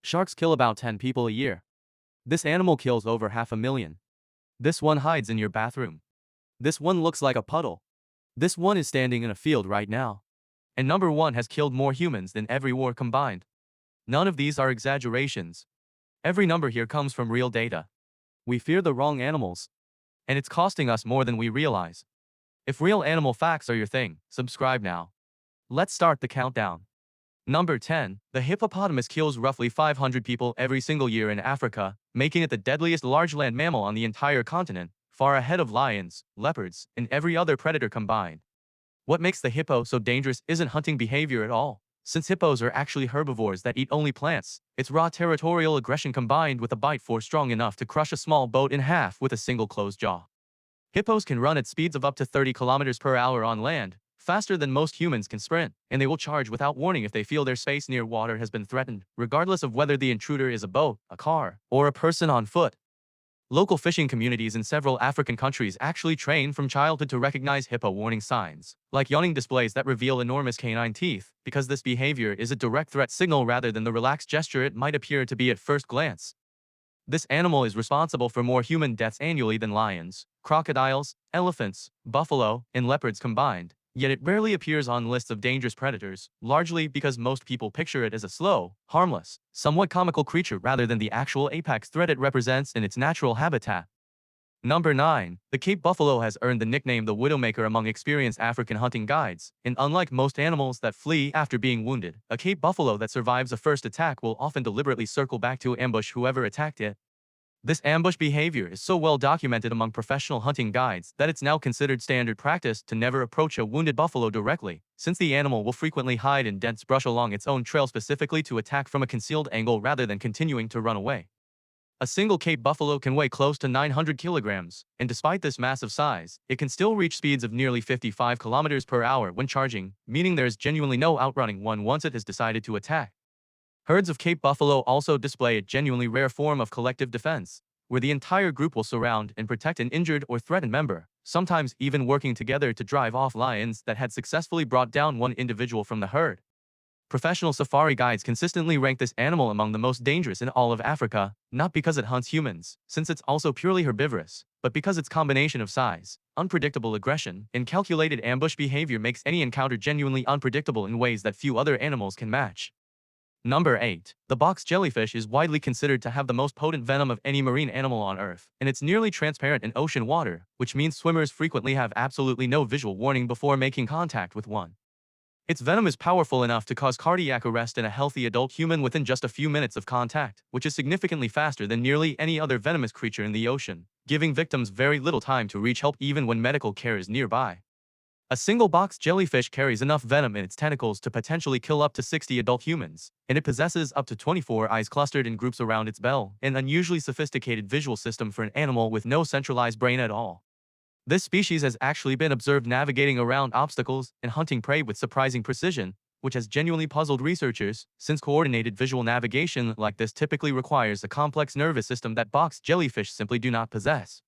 Sharks kill about 10 people a year. This animal kills over 500,000. This one hides in your bathroom. This one looks like a puddle. This one is standing in a field right now. And number one has killed more humans than every war combined. None of these are exaggerations. Every number here comes from real data. We fear the wrong animals. And it's costing us more than we realize. If real animal facts are your thing, subscribe now. Let's start the countdown. Number 10. The hippopotamus kills roughly 500 people every single year in Africa, making it the deadliest large land mammal on the entire continent, far ahead of lions, leopards, and every other predator combined. What makes the hippo so dangerous isn't hunting behavior at all. Since hippos are actually herbivores that eat only plants, it's raw territorial aggression combined with a bite force strong enough to crush a small boat in half with a single closed jaw. Hippos can run at speeds of up to 30 kilometers per hour on land, faster than most humans can sprint, and they will charge without warning if they feel their space near water has been threatened, regardless of whether the intruder is a boat, a car, or a person on foot. Local fishing communities in several African countries actually train from childhood to recognize hippo warning signs, like yawning displays that reveal enormous canine teeth, because this behavior is a direct threat signal rather than the relaxed gesture it might appear to be at first glance. This animal is responsible for more human deaths annually than lions, crocodiles, elephants, buffalo, and leopards combined, yet it rarely appears on lists of dangerous predators, largely because most people picture it as a slow, harmless, somewhat comical creature rather than the actual apex threat it represents in its natural habitat. Number 9. The Cape buffalo has earned the nickname the Widowmaker among experienced African hunting guides, and unlike most animals that flee after being wounded, a Cape buffalo that survives a first attack will often deliberately circle back to ambush whoever attacked it. This ambush behavior is so well documented among professional hunting guides that it's now considered standard practice to never approach a wounded buffalo directly, since the animal will frequently hide in dense brush along its own trail specifically to attack from a concealed angle rather than continuing to run away. A single Cape buffalo can weigh close to 900 kilograms, and despite this massive size, it can still reach speeds of nearly 55 kilometers per hour when charging, meaning there is genuinely no outrunning one once it has decided to attack. Herds of Cape buffalo also display a genuinely rare form of collective defense, where the entire group will surround and protect an injured or threatened member, sometimes even working together to drive off lions that had successfully brought down one individual from the herd. Professional safari guides consistently rank this animal among the most dangerous in all of Africa, not because it hunts humans, since it's also purely herbivorous, but because its combination of size, unpredictable aggression, and calculated ambush behavior makes any encounter genuinely unpredictable in ways that few other animals can match. Number 8. The box jellyfish is widely considered to have the most potent venom of any marine animal on Earth, and it's nearly transparent in ocean water, which means swimmers frequently have absolutely no visual warning before making contact with one. Its venom is powerful enough to cause cardiac arrest in a healthy adult human within just a few minutes of contact, which is significantly faster than nearly any other venomous creature in the ocean, giving victims very little time to reach help even when medical care is nearby. A single box jellyfish carries enough venom in its tentacles to potentially kill up to 60 adult humans, and it possesses up to 24 eyes clustered in groups around its bell, an unusually sophisticated visual system for an animal with no centralized brain at all. This species has actually been observed navigating around obstacles and hunting prey with surprising precision, which has genuinely puzzled researchers, since coordinated visual navigation like this typically requires a complex nervous system that box jellyfish simply do not possess.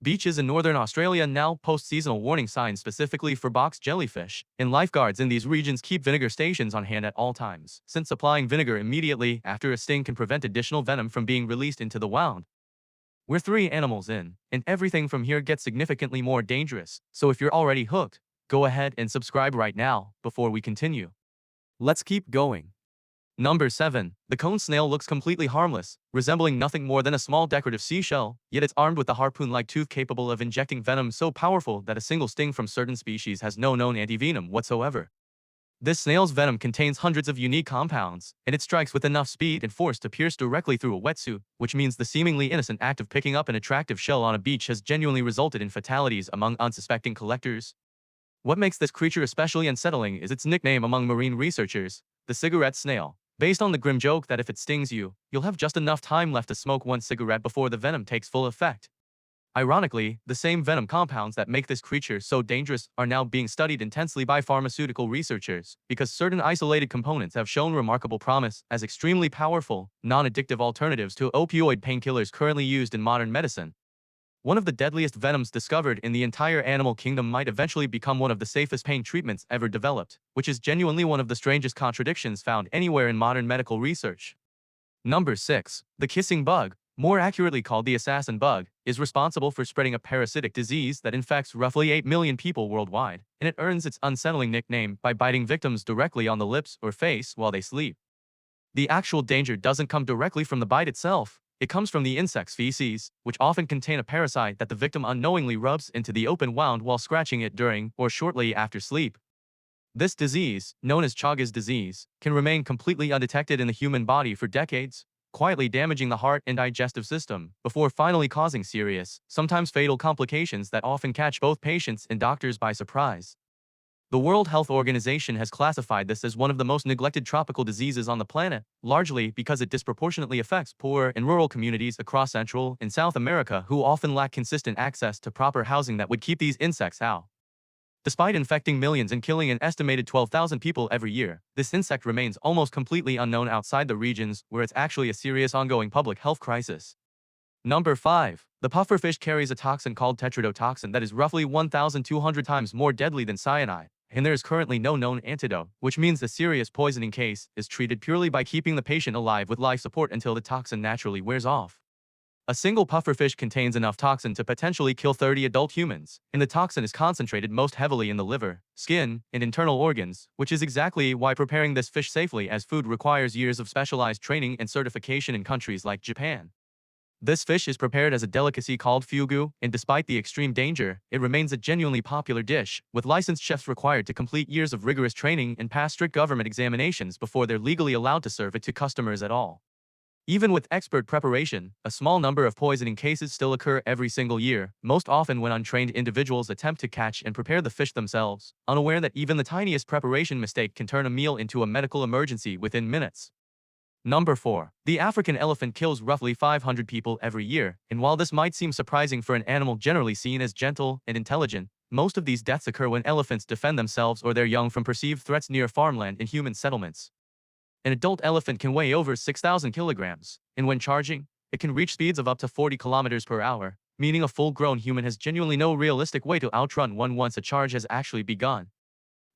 Beaches in northern Australia now post seasonal warning signs specifically for box jellyfish, and lifeguards in these regions keep vinegar stations on hand at all times, since applying vinegar immediately after a sting can prevent additional venom from being released into the wild. We're 3 animals in, and everything from here gets significantly more dangerous, so if you're already hooked, go ahead and subscribe right now before we continue. Let's keep going. Number 7. The cone snail looks completely harmless, resembling nothing more than a small decorative seashell, yet it's armed with a harpoon-like tooth capable of injecting venom so powerful that a single sting from certain species has no known antivenom whatsoever. This snail's venom contains hundreds of unique compounds, and it strikes with enough speed and force to pierce directly through a wetsuit, which means the seemingly innocent act of picking up an attractive shell on a beach has genuinely resulted in fatalities among unsuspecting collectors. What makes this creature especially unsettling is its nickname among marine researchers, the cigarette snail, based on the grim joke that if it stings you, you'll have just enough time left to smoke one cigarette before the venom takes full effect. Ironically, the same venom compounds that make this creature so dangerous are now being studied intensely by pharmaceutical researchers, because certain isolated components have shown remarkable promise as extremely powerful, non-addictive alternatives to opioid painkillers currently used in modern medicine. One of the deadliest venoms discovered in the entire animal kingdom might eventually become one of the safest pain treatments ever developed, which is genuinely one of the strangest contradictions found anywhere in modern medical research. Number 6. The kissing bug, more accurately called the assassin bug, is responsible for spreading a parasitic disease that infects roughly 8 million people worldwide, and it earns its unsettling nickname by biting victims directly on the lips or face while they sleep. The actual danger doesn't come directly from the bite itself. It comes from the insect's feces, which often contain a parasite that the victim unknowingly rubs into the open wound while scratching it during or shortly after sleep. This disease, known as Chagas disease, can remain completely undetected in the human body for decades, quietly damaging the heart and digestive system, before finally causing serious, sometimes fatal complications that often catch both patients and doctors by surprise. The World Health Organization has classified this as one of the most neglected tropical diseases on the planet, largely because it disproportionately affects poor and rural communities across Central and South America who often lack consistent access to proper housing that would keep these insects out. Despite infecting millions and killing an estimated 12,000 people every year, this insect remains almost completely unknown outside the regions where it's actually a serious ongoing public health crisis. Number 5. The pufferfish carries a toxin called tetrodotoxin that is roughly 1,200 times more deadly than cyanide, and there is currently no known antidote, which means the serious poisoning case is treated purely by keeping the patient alive with life support until the toxin naturally wears off. A single pufferfish contains enough toxin to potentially kill 30 adult humans, and the toxin is concentrated most heavily in the liver, skin, and internal organs, which is exactly why preparing this fish safely as food requires years of specialized training and certification in countries like Japan. This fish is prepared as a delicacy called fugu, and despite the extreme danger, it remains a genuinely popular dish, with licensed chefs required to complete years of rigorous training and pass strict government examinations before they're legally allowed to serve it to customers at all. Even with expert preparation, a small number of poisoning cases still occur every single year, most often when untrained individuals attempt to catch and prepare the fish themselves, unaware that even the tiniest preparation mistake can turn a meal into a medical emergency within minutes. Number 4. The African elephant kills roughly 500 people every year, and while this might seem surprising for an animal generally seen as gentle and intelligent, most of these deaths occur when elephants defend themselves or their young from perceived threats near farmland and human settlements. An adult elephant can weigh over 6,000 kilograms, and when charging, it can reach speeds of up to 40 kilometers per hour, meaning a full-grown human has genuinely no realistic way to outrun one once a charge has actually begun.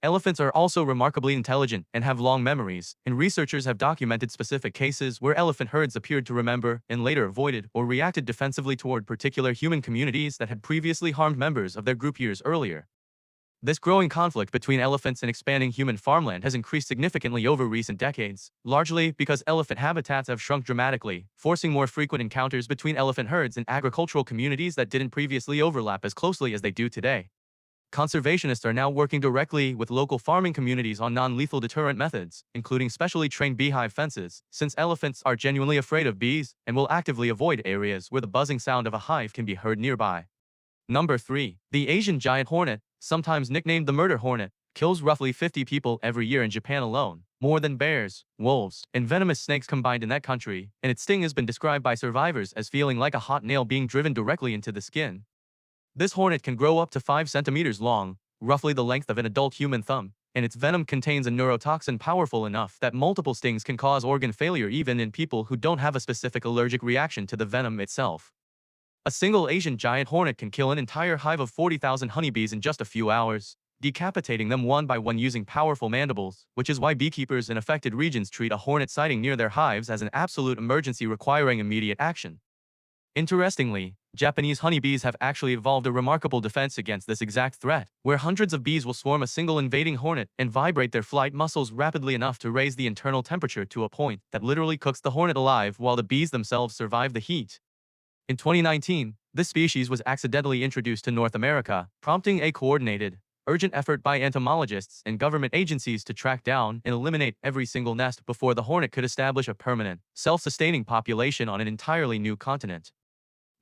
Elephants are also remarkably intelligent and have long memories, and researchers have documented specific cases where elephant herds appeared to remember and later avoided or reacted defensively toward particular human communities that had previously harmed members of their group years earlier. This growing conflict between elephants and expanding human farmland has increased significantly over recent decades, largely because elephant habitats have shrunk dramatically, forcing more frequent encounters between elephant herds and agricultural communities that didn't previously overlap as closely as they do today. Conservationists are now working directly with local farming communities on non-lethal deterrent methods, including specially trained beehive fences, since elephants are genuinely afraid of bees and will actively avoid areas where the buzzing sound of a hive can be heard nearby. Number 3. The Asian giant hornet, sometimes nicknamed the murder hornet, kills roughly 50 people every year in Japan alone, more than bears, wolves, and venomous snakes combined in that country, and its sting has been described by survivors as feeling like a hot nail being driven directly into the skin. This hornet can grow up to 5 centimeters long, roughly the length of an adult human thumb, and its venom contains a neurotoxin powerful enough that multiple stings can cause organ failure even in people who don't have a specific allergic reaction to the venom itself. A single Asian giant hornet can kill an entire hive of 40,000 honeybees in just a few hours, decapitating them one by one using powerful mandibles, which is why beekeepers in affected regions treat a hornet sighting near their hives as an absolute emergency requiring immediate action. Interestingly, Japanese honeybees have actually evolved a remarkable defense against this exact threat, where hundreds of bees will swarm a single invading hornet and vibrate their flight muscles rapidly enough to raise the internal temperature to a point that literally cooks the hornet alive while the bees themselves survive the heat. In 2019, this species was accidentally introduced to North America, prompting a coordinated, urgent effort by entomologists and government agencies to track down and eliminate every single nest before the hornet could establish a permanent, self-sustaining population on an entirely new continent.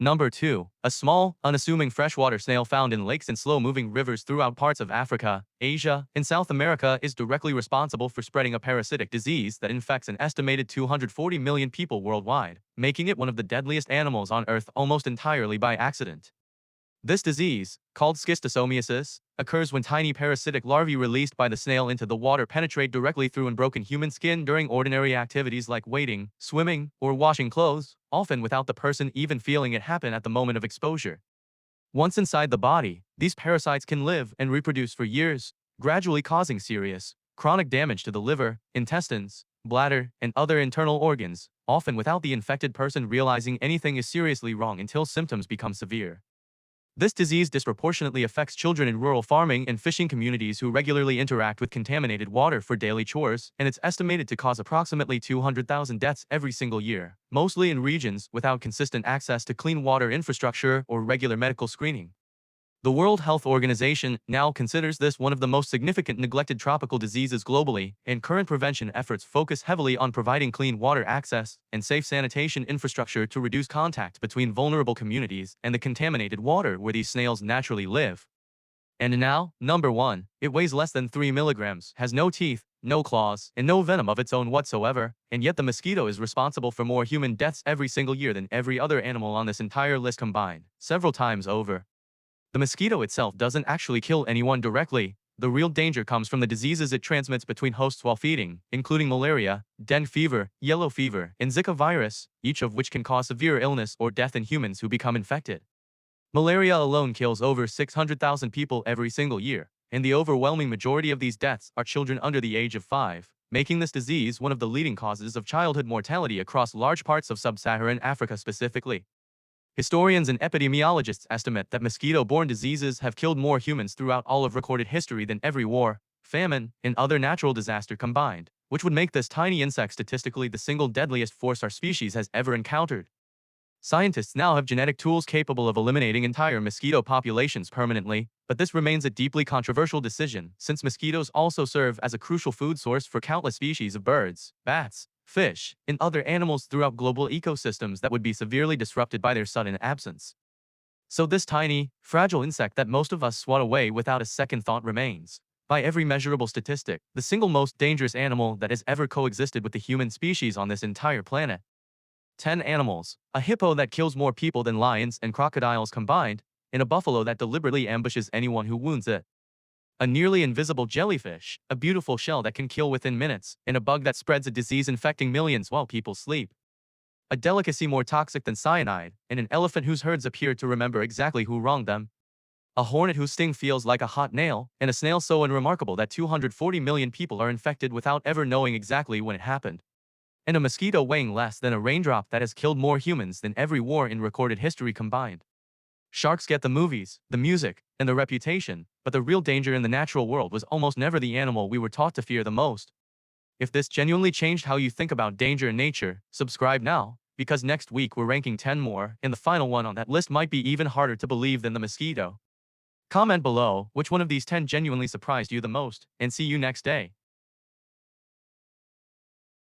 Number 2. A small, unassuming freshwater snail found in lakes and slow-moving rivers throughout parts of Africa, Asia, and South America is directly responsible for spreading a parasitic disease that infects an estimated 240 million people worldwide, making it one of the deadliest animals on Earth almost entirely by accident. This disease, called schistosomiasis, occurs when tiny parasitic larvae released by the snail into the water penetrate directly through unbroken human skin during ordinary activities like wading, swimming, or washing clothes, often without the person even feeling it happen at the moment of exposure. Once inside the body, these parasites can live and reproduce for years, gradually causing serious, chronic damage to the liver, intestines, bladder, and other internal organs, often without the infected person realizing anything is seriously wrong until symptoms become severe. This disease disproportionately affects children in rural farming and fishing communities who regularly interact with contaminated water for daily chores, and it's estimated to cause approximately 200,000 deaths every single year, mostly in regions without consistent access to clean water infrastructure or regular medical screening. The World Health Organization now considers this one of the most significant neglected tropical diseases globally, and current prevention efforts focus heavily on providing clean water access and safe sanitation infrastructure to reduce contact between vulnerable communities and the contaminated water where these snails naturally live. And now, number 1, it weighs less than 3 milligrams, has no teeth, no claws, and no venom of its own whatsoever, and yet the mosquito is responsible for more human deaths every single year than every other animal on this entire list combined, several times over. The mosquito itself doesn't actually kill anyone directly. The real danger comes from the diseases it transmits between hosts while feeding, including malaria, dengue fever, yellow fever, and Zika virus, each of which can cause severe illness or death in humans who become infected. Malaria alone kills over 600,000 people every single year, and the overwhelming majority of these deaths are children under the age of 5, making this disease one of the leading causes of childhood mortality across large parts of sub-Saharan Africa specifically. Historians and epidemiologists estimate that mosquito-borne diseases have killed more humans throughout all of recorded history than every war, famine, and other natural disaster combined, which would make this tiny insect statistically the single deadliest force our species has ever encountered. Scientists now have genetic tools capable of eliminating entire mosquito populations permanently, but this remains a deeply controversial decision since mosquitoes also serve as a crucial food source for countless species of birds, bats, fish, and other animals throughout global ecosystems that would be severely disrupted by their sudden absence. So this tiny, fragile insect that most of us swat away without a second thought remains, by every measurable statistic, the single most dangerous animal that has ever coexisted with the human species on this entire planet. 10 animals, a hippo that kills more people than lions and crocodiles combined, and a buffalo that deliberately ambushes anyone who wounds it. A nearly invisible jellyfish, a beautiful shell that can kill within minutes, and a bug that spreads a disease infecting millions while people sleep. A delicacy more toxic than cyanide, and an elephant whose herds appear to remember exactly who wronged them. A hornet whose sting feels like a hot nail, and a snail so unremarkable that 240 million people are infected without ever knowing exactly when it happened. And a mosquito weighing less than a raindrop that has killed more humans than every war in recorded history combined. Sharks get the movies, the music, and the reputation, but the real danger in the natural world was almost never the animal we were taught to fear the most. If this genuinely changed how you think about danger in nature, subscribe now, because next week we're ranking 10 more, and the final one on that list might be even harder to believe than the mosquito. Comment below which one of these 10 genuinely surprised you the most, and see you next day.